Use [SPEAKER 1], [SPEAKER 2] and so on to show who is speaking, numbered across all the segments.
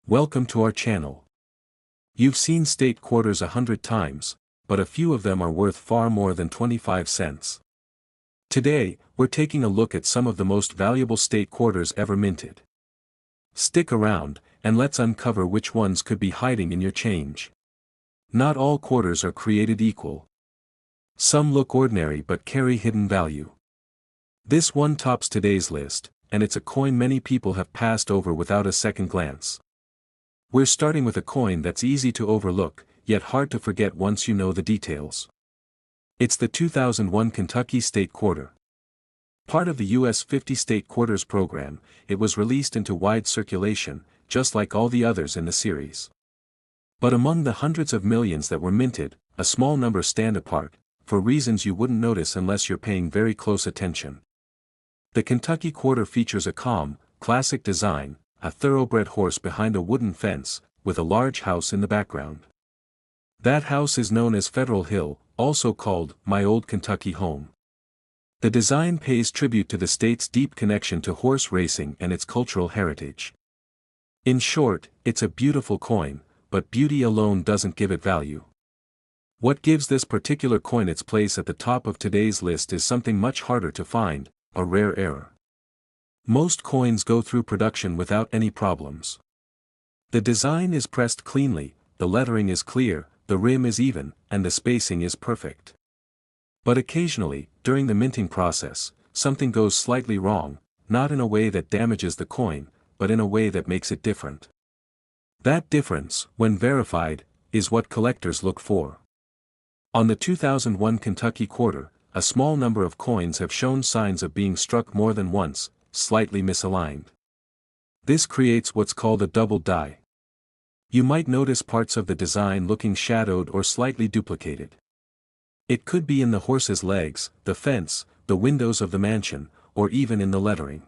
[SPEAKER 1] Welcome to our channel. You've seen state quarters 100 times, but a few of them are worth far more than 25 cents. Today, we're taking a look at some of the most valuable state quarters ever minted. Stick around, and let's uncover which ones could be hiding in your change. Not all quarters are created equal. Some look ordinary but carry hidden value. This one tops today's list, and it's a coin many people have passed over without a second glance. We're starting with a coin that's easy to overlook, yet hard to forget once you know the details. It's the 2001 Kentucky State Quarter. Part of the U.S. 50 State Quarters program, it was released into wide circulation, just like all the others in the series. But among the hundreds of millions that were minted, a small number stand apart, for reasons you wouldn't notice unless you're paying very close attention. The Kentucky Quarter features a calm, classic design, a thoroughbred horse behind a wooden fence, with a large house in the background. That house is known as Federal Hill, also called My Old Kentucky Home. The design pays tribute to the state's deep connection to horse racing and its cultural heritage. In short, it's a beautiful coin, but beauty alone doesn't give it value. What gives this particular coin its place at the top of today's list is something much harder to find: a rare error. Most coins go through production without any problems. The design is pressed cleanly, the lettering is clear, the rim is even, and the spacing is perfect. But occasionally, during the minting process, something goes slightly wrong, not in a way that damages the coin, but in a way that makes it different. That difference, when verified, is what collectors look for. On the 2001 Kentucky Quarter, a small number of coins have shown signs of being struck more than once, slightly misaligned. This creates what's called a double die. You might notice parts of the design looking shadowed or slightly duplicated. It could be in the horse's legs, the fence, the windows of the mansion, or even in the lettering.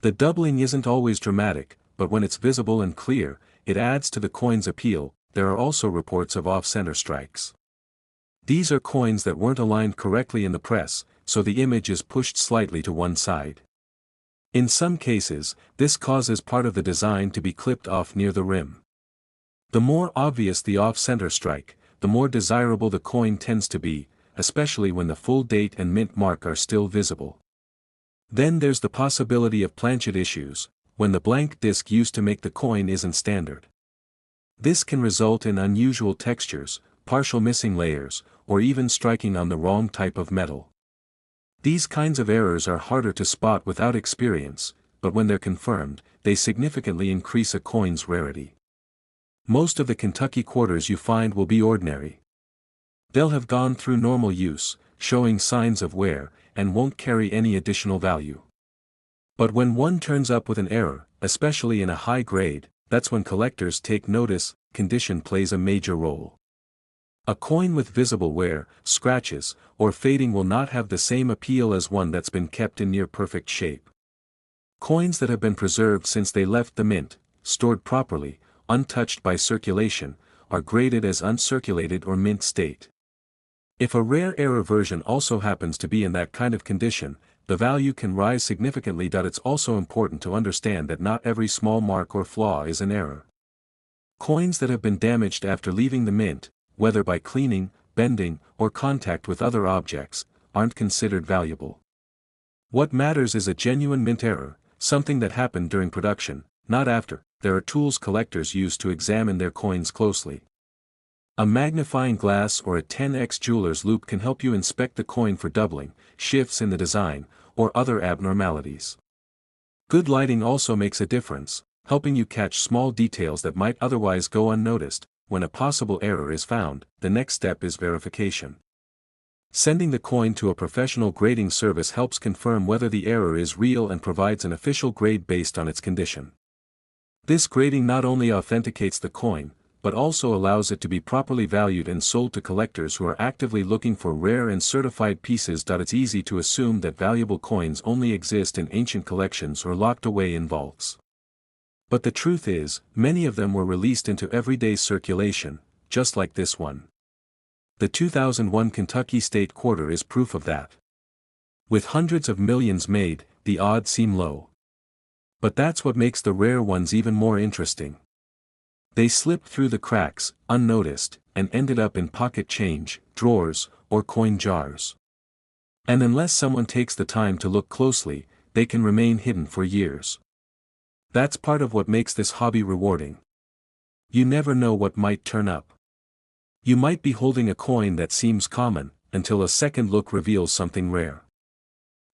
[SPEAKER 1] The doubling isn't always dramatic, but when it's visible and clear, it adds to the coin's appeal. There are also reports of off-center strikes. These are coins that weren't aligned correctly in the press, so the image is pushed slightly to one side. In some cases, this causes part of the design to be clipped off near the rim. The more obvious the off-center strike, the more desirable the coin tends to be, especially when the full date and mint mark are still visible. Then there's the possibility of planchet issues, when the blank disc used to make the coin isn't standard. This can result in unusual textures, partial missing layers, or even striking on the wrong type of metal. These kinds of errors are harder to spot without experience, but when they're confirmed, they significantly increase a coin's rarity. Most of the Kentucky quarters you find will be ordinary. They'll have gone through normal use, showing signs of wear, and won't carry any additional value. But when one turns up with an error, especially in a high grade, that's when collectors take notice. Condition plays a major role. A coin with visible wear, scratches, or fading will not have the same appeal as one that's been kept in near-perfect shape. Coins that have been preserved since they left the mint, stored properly, untouched by circulation, are graded as uncirculated or mint state. If a rare error version also happens to be in that kind of condition, the value can rise significantly. It's also important to understand that not every small mark or flaw is an error. Coins that have been damaged after leaving the mint, whether by cleaning, bending, or contact with other objects, aren't considered valuable. What matters is a genuine mint error, something that happened during production, not after. There are tools collectors use to examine their coins closely. A magnifying glass or a 10x jeweler's loupe can help you inspect the coin for doubling, shifts in the design, or other abnormalities. Good lighting also makes a difference, helping you catch small details that might otherwise go unnoticed. When a possible error is found, the next step is verification. Sending the coin to a professional grading service helps confirm whether the error is real and provides an official grade based on its condition. This grading not only authenticates the coin, but also allows it to be properly valued and sold to collectors who are actively looking for rare and certified pieces. It's easy to assume that valuable coins only exist in ancient collections or locked away in vaults. But the truth is, many of them were released into everyday circulation, just like this one. The 2001 Kentucky State Quarter is proof of that. With hundreds of millions made, the odds seem low. But that's what makes the rare ones even more interesting. They slipped through the cracks, unnoticed, and ended up in pocket change, drawers, or coin jars. And unless someone takes the time to look closely, they can remain hidden for years. That's part of what makes this hobby rewarding. You never know what might turn up. You might be holding a coin that seems common, until a second look reveals something rare.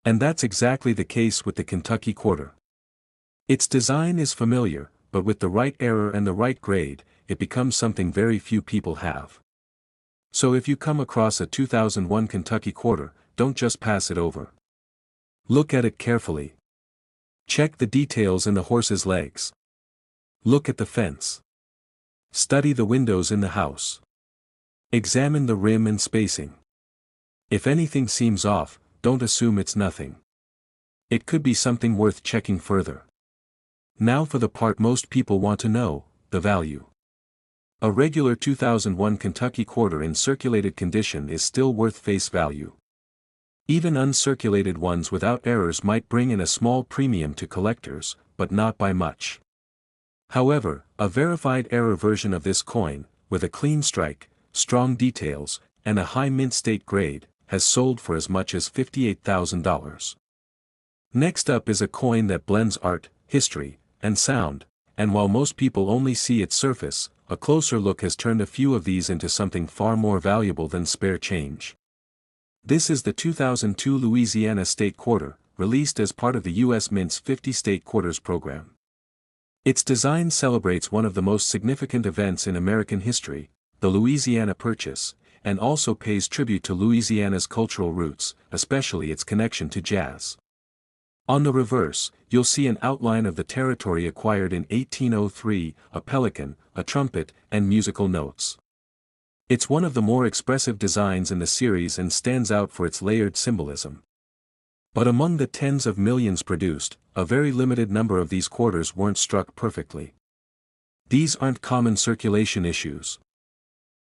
[SPEAKER 1] And that's exactly the case with the Kentucky quarter. Its design is familiar, but with the right error and the right grade, it becomes something very few people have. So if you come across a 2001 Kentucky quarter, don't just pass it over. Look at it carefully. Check the details in the horse's legs. Look at the fence. Study the windows in the house. Examine the rim and spacing. If anything seems off, don't assume it's nothing. It could be something worth checking further. Now for the part most people want to know, the value. A regular 2001 Kentucky quarter in circulated condition is still worth face value. Even uncirculated ones without errors might bring in a small premium to collectors, but not by much. However, a verified error version of this coin, with a clean strike, strong details, and a high mint state grade, has sold for as much as $58,000. Next up is a coin that blends art, history, and sound, and while most people only see its surface, a closer look has turned a few of these into something far more valuable than spare change. This is the 2002 Louisiana State Quarter, released as part of the U.S. Mint's 50 State Quarters program. Its design celebrates one of the most significant events in American history, the Louisiana Purchase, and also pays tribute to Louisiana's cultural roots, especially its connection to jazz. On the reverse, you'll see an outline of the territory acquired in 1803, a pelican, a trumpet, and musical notes. It's one of the more expressive designs in the series and stands out for its layered symbolism. But among the tens of millions produced, a very limited number of these quarters weren't struck perfectly. These aren't common circulation issues.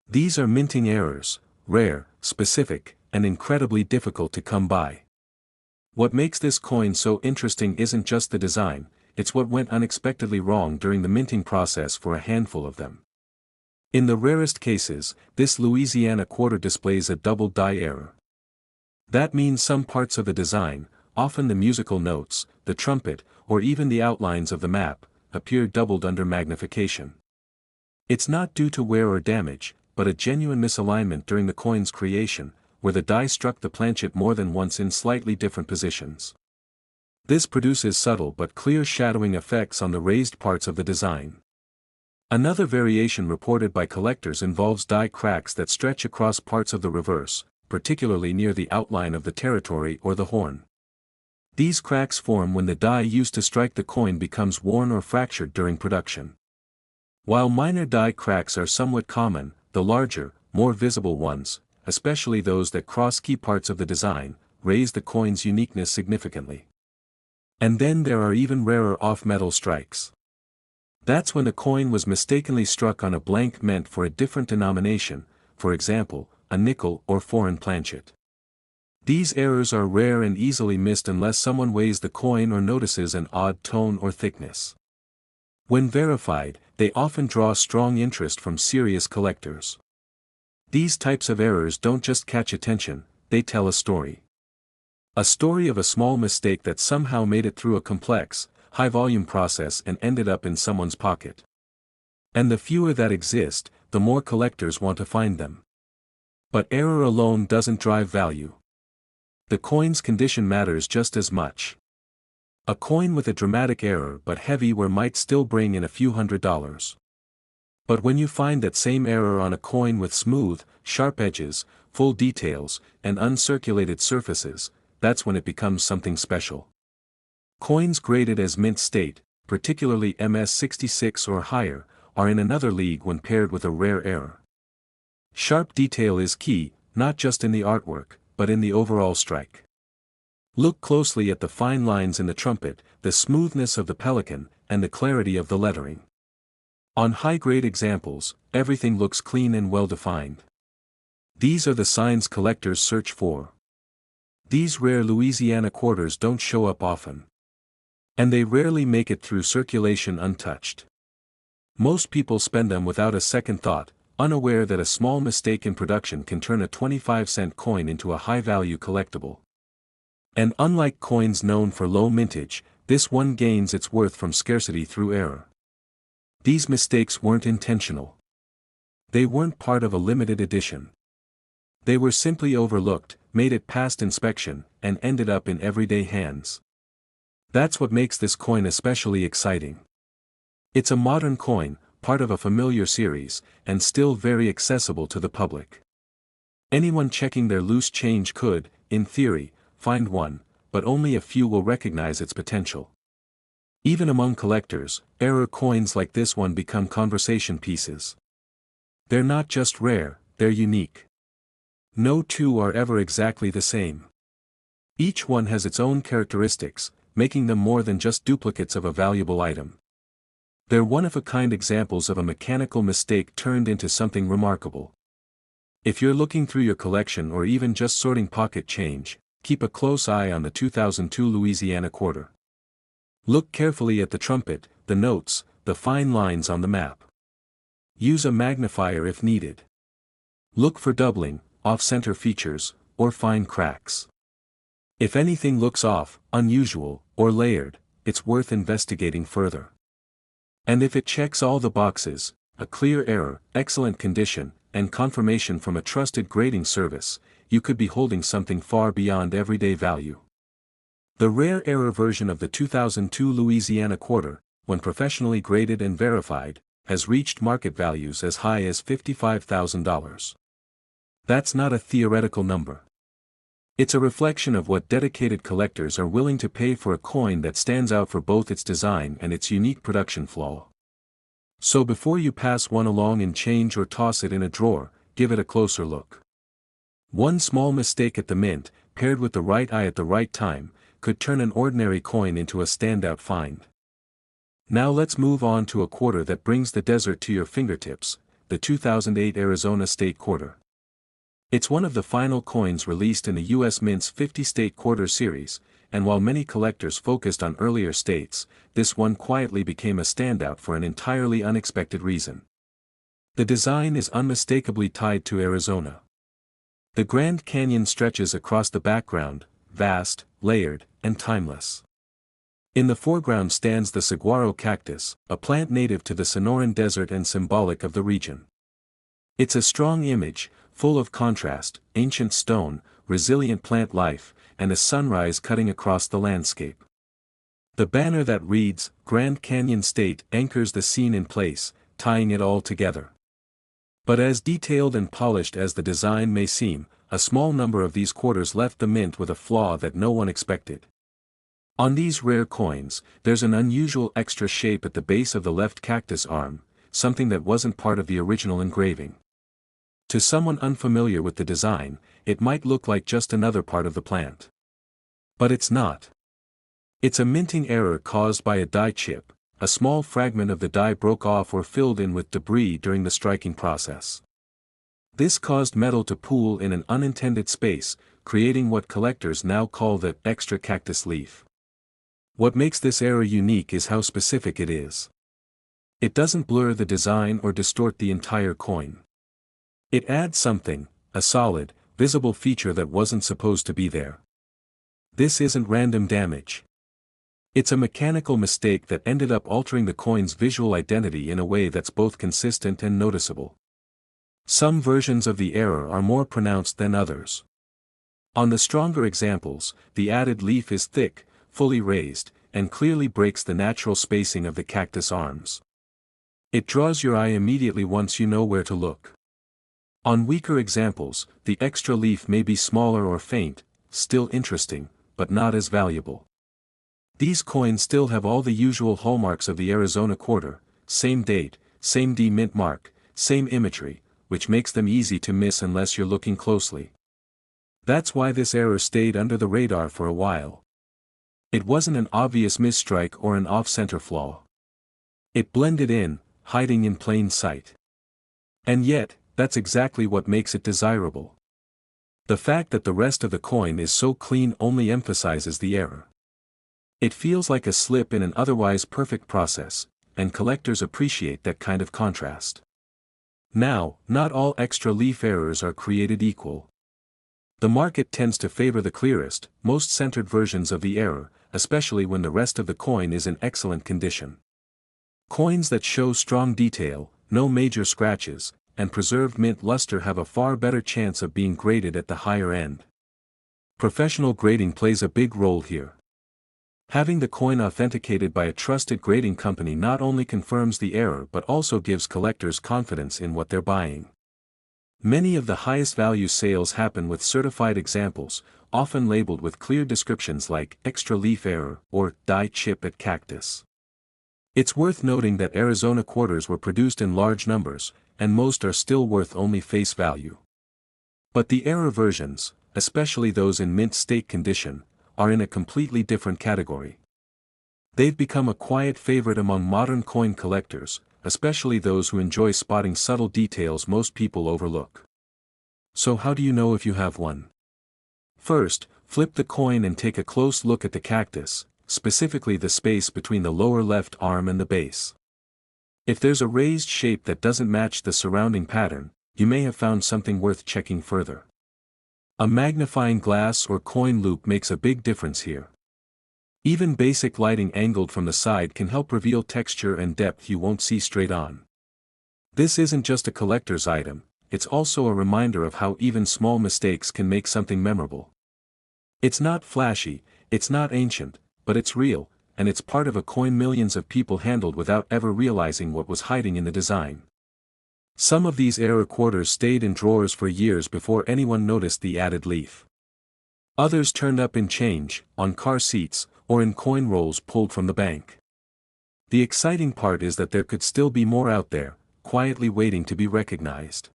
[SPEAKER 1] These are minting errors, rare, specific, and incredibly difficult to come by. What makes this coin so interesting isn't just the design, it's what went unexpectedly wrong during the minting process for a handful of them. In the rarest cases, this Louisiana quarter displays a double die error. That means some parts of the design, often the musical notes, the trumpet, or even the outlines of the map, appear doubled under magnification. It's not due to wear or damage, but a genuine misalignment during the coin's creation, where the die struck the planchet more than once in slightly different positions. This produces subtle but clear shadowing effects on the raised parts of the design. Another variation reported by collectors involves die cracks that stretch across parts of the reverse, particularly near the outline of the territory or the horn. These cracks form when the die used to strike the coin becomes worn or fractured during production. While minor die cracks are somewhat common, the larger, more visible ones, especially those that cross key parts of the design, raise the coin's uniqueness significantly. And then there are even rarer off-metal strikes. That's when the coin was mistakenly struck on a blank meant for a different denomination, for example, a nickel or foreign planchet. These errors are rare and easily missed unless someone weighs the coin or notices an odd tone or thickness. When verified, they often draw strong interest from serious collectors. These types of errors don't just catch attention, they tell a story. A story of a small mistake that somehow made it through a complex, high-volume process and ended up in someone's pocket. And the fewer that exist, the more collectors want to find them. But error alone doesn't drive value. The coin's condition matters just as much. A coin with a dramatic error but heavy wear might still bring in a few $100s. But when you find that same error on a coin with smooth, sharp edges, full details, and uncirculated surfaces, that's when it becomes something special. Coins graded as mint state, particularly MS66 or higher, are in another league when paired with a rare error. Sharp detail is key, not just in the artwork, but in the overall strike. Look closely at the fine lines in the trumpet, the smoothness of the pelican, and the clarity of the lettering. On high-grade examples, everything looks clean and well-defined. These are the signs collectors search for. These rare Louisiana quarters don't show up often. And they rarely make it through circulation untouched. Most people spend them without a second thought, unaware that a small mistake in production can turn a 25-cent coin into a high-value collectible. And unlike coins known for low mintage, this one gains its worth from scarcity through error. These mistakes weren't intentional. They weren't part of a limited edition. They were simply overlooked, made it past inspection, and ended up in everyday hands. That's what makes this coin especially exciting. It's a modern coin, part of a familiar series, and still very accessible to the public. Anyone checking their loose change could, in theory, find one, but only a few will recognize its potential. Even among collectors, error coins like this one become conversation pieces. They're not just rare, they're unique. No two are ever exactly the same. Each one has its own characteristics, making them more than just duplicates of a valuable item. They're one-of-a-kind examples of a mechanical mistake turned into something remarkable. If you're looking through your collection or even just sorting pocket change, keep a close eye on the 2002 Louisiana quarter. Look carefully at the trumpet, the notes, the fine lines on the map. Use a magnifier if needed. Look for doubling, off-center features, or fine cracks. If anything looks off, unusual, or layered, it's worth investigating further. And if it checks all the boxes, a clear error, excellent condition, and confirmation from a trusted grading service, you could be holding something far beyond everyday value. The rare error version of the 2002 Louisiana quarter, when professionally graded and verified, has reached market values as high as $55,000. That's not a theoretical number. It's a reflection of what dedicated collectors are willing to pay for a coin that stands out for both its design and its unique production flaw. So before you pass one along in change or toss it in a drawer, give it a closer look. One small mistake at the mint, paired with the right eye at the right time, could turn an ordinary coin into a standout find. Now let's move on to a quarter that brings the desert to your fingertips, the 2008 Arizona State Quarter. It's one of the final coins released in the U.S. Mint's 50-state quarter series, and while many collectors focused on earlier states, this one quietly became a standout for an entirely unexpected reason. The design is unmistakably tied to Arizona. The Grand Canyon stretches across the background, vast, layered, and timeless. In the foreground stands the saguaro cactus, a plant native to the Sonoran Desert and symbolic of the region. It's a strong image, full of contrast, ancient stone, resilient plant life, and a sunrise cutting across the landscape. The banner that reads, Grand Canyon State, anchors the scene in place, tying it all together. But as detailed and polished as the design may seem, a small number of these quarters left the mint with a flaw that no one expected. On these rare coins, there's an unusual extra shape at the base of the left cactus arm, something that wasn't part of the original engraving. To someone unfamiliar with the design, it might look like just another part of the plant. But it's not. It's a minting error caused by a die chip. A small fragment of the die broke off or filled in with debris during the striking process. This caused metal to pool in an unintended space, creating what collectors now call the extra cactus leaf. What makes this error unique is how specific it is. It doesn't blur the design or distort the entire coin. It adds something, a solid, visible feature that wasn't supposed to be there. This isn't random damage. It's a mechanical mistake that ended up altering the coin's visual identity in a way that's both consistent and noticeable. Some versions of the error are more pronounced than others. On the stronger examples, the added leaf is thick, fully raised, and clearly breaks the natural spacing of the cactus arms. It draws your eye immediately once you know where to look. On weaker examples, the extra leaf may be smaller or faint, still interesting, but not as valuable. These coins still have all the usual hallmarks of the Arizona quarter, same date, same D mint mark, same imagery, which makes them easy to miss unless you're looking closely. That's why this error stayed under the radar for a while. It wasn't an obvious misstrike or an off-center flaw. It blended in, hiding in plain sight. And yet, that's exactly what makes it desirable. The fact that the rest of the coin is so clean only emphasizes the error. It feels like a slip in an otherwise perfect process, and collectors appreciate that kind of contrast. Now, not all extra leaf errors are created equal. The market tends to favor the clearest, most centered versions of the error, especially when the rest of the coin is in excellent condition. Coins that show strong detail, no major scratches, and preserved mint luster have a far better chance of being graded at the higher end. Professional grading plays a big role here. Having the coin authenticated by a trusted grading company not only confirms the error but also gives collectors confidence in what they're buying. Many of the highest value sales happen with certified examples, often labeled with clear descriptions like extra leaf error or die chip at cactus. It's worth noting that Arizona quarters were produced in large numbers, and most are still worth only face value. But the error versions, especially those in mint state condition, are in a completely different category. They've become a quiet favorite among modern coin collectors, especially those who enjoy spotting subtle details most people overlook. So how do you know if you have one? First, flip the coin and take a close look at the cactus, specifically the space between the lower left arm and the base. If there's a raised shape that doesn't match the surrounding pattern, you may have found something worth checking further. A magnifying glass or coin loop makes a big difference here. Even basic lighting angled from the side can help reveal texture and depth you won't see straight on. This isn't just a collector's item, it's also a reminder of how even small mistakes can make something memorable. It's not flashy, it's not ancient, but it's real, and it's part of a coin millions of people handled without ever realizing what was hiding in the design. Some of these error quarters stayed in drawers for years before anyone noticed the added leaf. Others turned up in change, on car seats, or in coin rolls pulled from the bank. The exciting part is that there could still be more out there, quietly waiting to be recognized.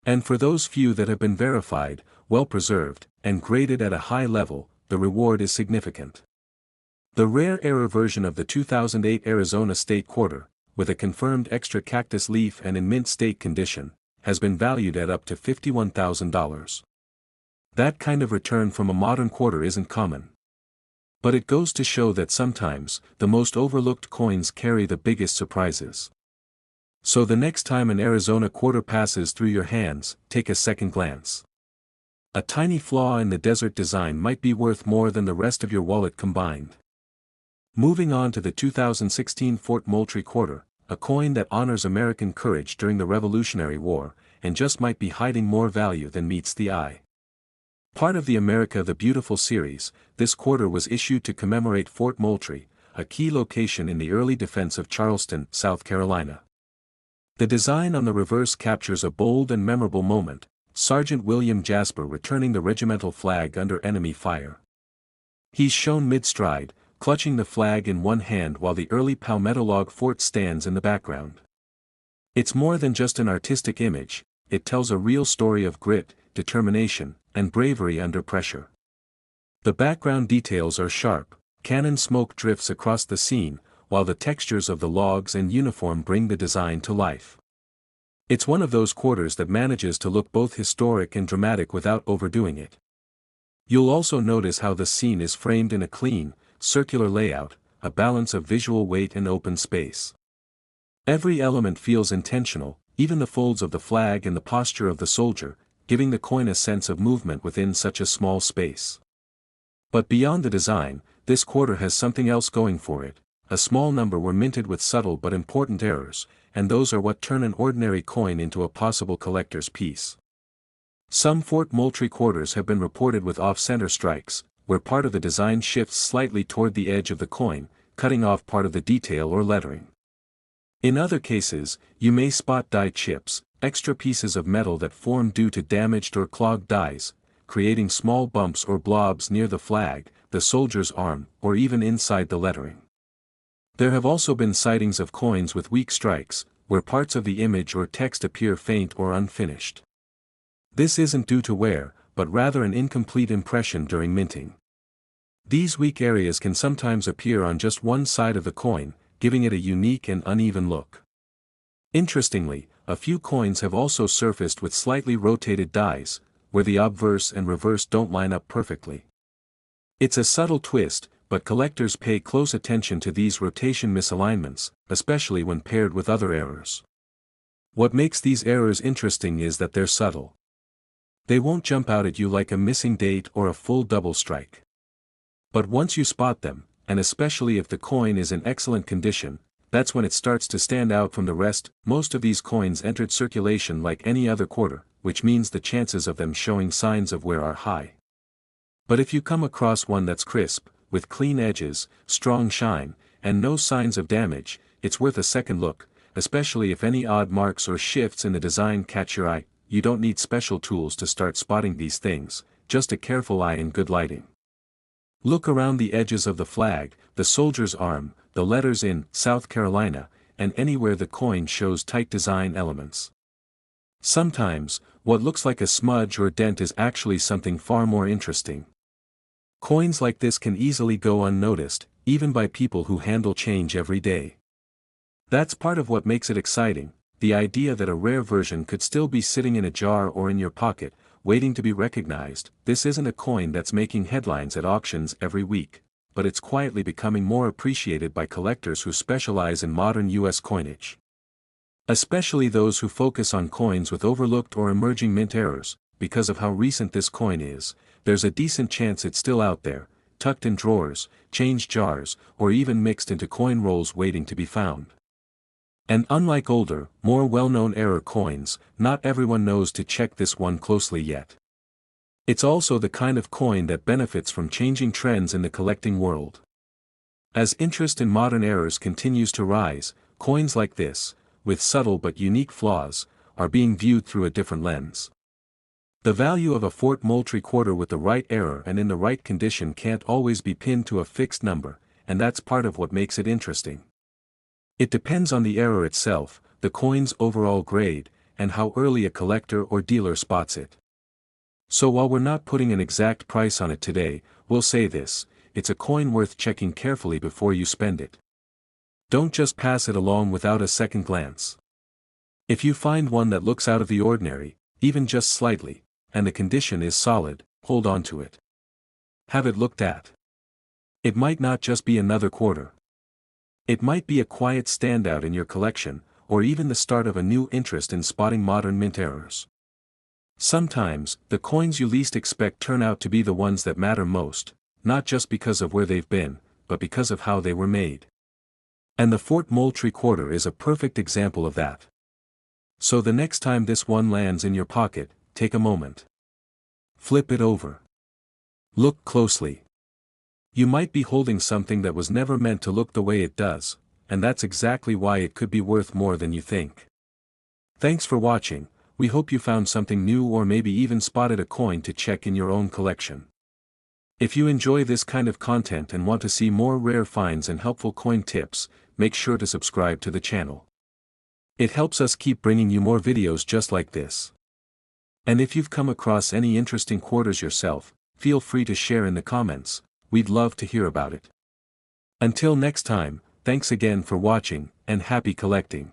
[SPEAKER 1] And for those few that have been verified, well-preserved, and graded at a high level, the reward is significant. The rare error version of the 2008 Arizona State Quarter, with a confirmed extra cactus leaf and in mint state condition, has been valued at up to $51,000. That kind of return from a modern quarter isn't common. But it goes to show that sometimes, the most overlooked coins carry the biggest surprises. So the next time an Arizona quarter passes through your hands, take a second glance. A tiny flaw in the desert design might be worth more than the rest of your wallet combined. Moving on to the 2016 Fort Moultrie Quarter, a coin that honors American courage during the Revolutionary War, and just might be hiding more value than meets the eye. Part of the America the Beautiful series, this quarter was issued to commemorate Fort Moultrie, a key location in the early defense of Charleston, South Carolina. The design on the reverse captures a bold and memorable moment, Sergeant William Jasper returning the regimental flag under enemy fire. He's shown mid-stride, clutching the flag in one hand while the early palmetto log fort stands in the background. It's more than just an artistic image, it tells a real story of grit, determination, and bravery under pressure. The background details are sharp, cannon smoke drifts across the scene, while the textures of the logs and uniform bring the design to life. It's one of those quarters that manages to look both historic and dramatic without overdoing it. You'll also notice how the scene is framed in a clean, circular layout, a balance of visual weight and open space. Every element feels intentional, even the folds of the flag and the posture of the soldier, giving the coin a sense of movement within such a small space. But beyond the design, this quarter has something else going for it. A small number were minted with subtle but important errors, and those are what turn an ordinary coin into a possible collector's piece. Some Fort Moultrie quarters have been reported with off-center strikes, where part of the design shifts slightly toward the edge of the coin, cutting off part of the detail or lettering. In other cases, you may spot die chips, extra pieces of metal that form due to damaged or clogged dies, creating small bumps or blobs near the flag, the soldier's arm, or even inside the lettering. There have also been sightings of coins with weak strikes, where parts of the image or text appear faint or unfinished. This isn't due to wear, but rather an incomplete impression during minting. These weak areas can sometimes appear on just one side of the coin, giving it a unique and uneven look. Interestingly, a few coins have also surfaced with slightly rotated dies, where the obverse and reverse don't line up perfectly. It's a subtle twist, but collectors pay close attention to these rotation misalignments, especially when paired with other errors. What makes these errors interesting is that they're subtle. They won't jump out at you like a missing date or a full double strike. But once you spot them, and especially if the coin is in excellent condition, that's when it starts to stand out from the rest. Most of these coins entered circulation like any other quarter, which means the chances of them showing signs of wear are high. But if you come across one that's crisp, with clean edges, strong shine, and no signs of damage, it's worth a second look, especially if any odd marks or shifts in the design catch your eye. You don't need special tools to start spotting these things, just a careful eye and good lighting. Look around the edges of the flag, the soldier's arm, the letters in South Carolina, and anywhere the coin shows tight design elements. Sometimes, what looks like a smudge or dent is actually something far more interesting. Coins like this can easily go unnoticed, even by people who handle change every day. That's part of what makes it exciting, the idea that a rare version could still be sitting in a jar or in your pocket, waiting to be recognized. This isn't a coin that's making headlines at auctions every week, but it's quietly becoming more appreciated by collectors who specialize in modern U.S. coinage. Especially those who focus on coins with overlooked or emerging mint errors. Because of how recent this coin is, there's a decent chance it's still out there, tucked in drawers, change jars, or even mixed into coin rolls waiting to be found. And unlike older, more well-known error coins, not everyone knows to check this one closely yet. It's also the kind of coin that benefits from changing trends in the collecting world. As interest in modern errors continues to rise, coins like this, with subtle but unique flaws, are being viewed through a different lens. The value of a Fort Moultrie quarter with the right error and in the right condition can't always be pinned to a fixed number, and that's part of what makes it interesting. It depends on the error itself, the coin's overall grade, and how early a collector or dealer spots it. So while we're not putting an exact price on it today, we'll say this: it's a coin worth checking carefully before you spend it. Don't just pass it along without a second glance. If you find one that looks out of the ordinary, even just slightly, and the condition is solid, hold on to it. Have it looked at. It might not just be another quarter. It might be a quiet standout in your collection, or even the start of a new interest in spotting modern mint errors. Sometimes, the coins you least expect turn out to be the ones that matter most, not just because of where they've been, but because of how they were made. And the Fort Moultrie quarter is a perfect example of that. So the next time this one lands in your pocket, take a moment. Flip it over. Look closely. You might be holding something that was never meant to look the way it does, and that's exactly why it could be worth more than you think. Thanks for watching. We hope you found something new or maybe even spotted a coin to check in your own collection. If you enjoy this kind of content and want to see more rare finds and helpful coin tips, make sure to subscribe to the channel. It helps us keep bringing you more videos just like this. And if you've come across any interesting quarters yourself, feel free to share in the comments. We'd love to hear about it. Until next time, thanks again for watching, and happy collecting.